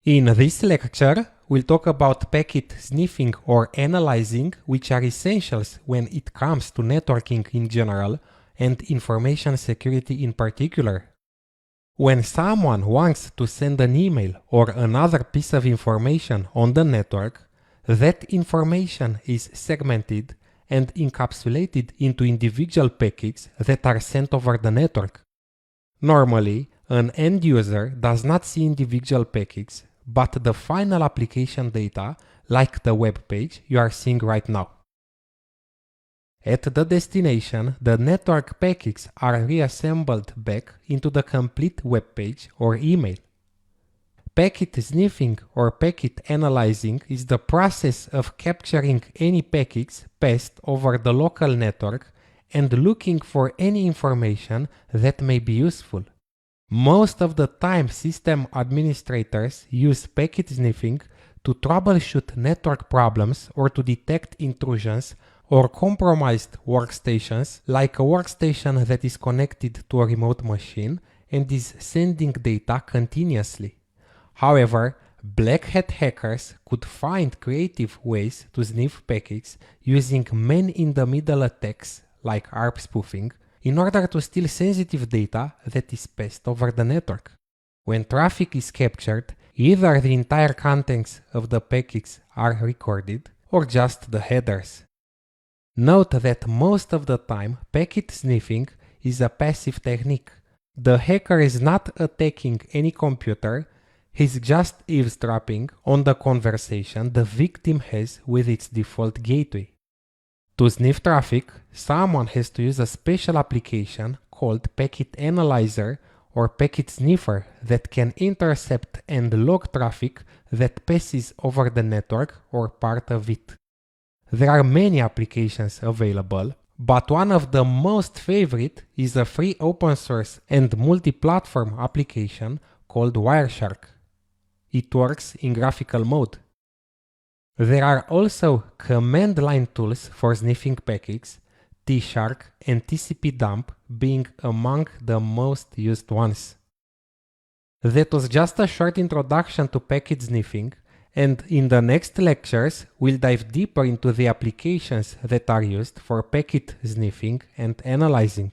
In this lecture, we'll talk about packet sniffing or analyzing, which are essentials when it comes to networking in general and information security in particular. When someone wants to send an email or another piece of information on the network, that information is segmented and encapsulated into individual packets that are sent over the network. Normally, an end user does not see individual packets, but the final application data, like the web page you are seeing right now. At the destination, the network packets are reassembled back into the complete web page or email. Packet sniffing or packet analyzing is the process of capturing any packets passed over the local network and looking for any information that may be useful. Most of the time, system administrators use packet sniffing to troubleshoot network problems or to detect intrusions or compromised workstations, like a workstation that is connected to a remote machine and is sending data continuously. However, black hat hackers could find creative ways to sniff packets using man-in-the-middle attacks like ARP spoofing in order to steal sensitive data that is passed over the network. When traffic is captured, either the entire contents of the packets are recorded or just the headers. Note that most of the time, packet sniffing is a passive technique. The hacker is not attacking any computer, he's just eavesdropping on the conversation the victim has with its default gateway. To sniff traffic, someone has to use a special application called Packet Analyzer or Packet Sniffer that can intercept and log traffic that passes over the network or part of it. There are many applications available, but one of the most favorite is a free open source and multi-platform application called Wireshark. It works in graphical mode. There are also command line tools for sniffing packets, Tshark and Tcpdump being among the most used ones. That was just a short introduction to packet sniffing, and in the next lectures we'll dive deeper into the applications that are used for packet sniffing and analyzing.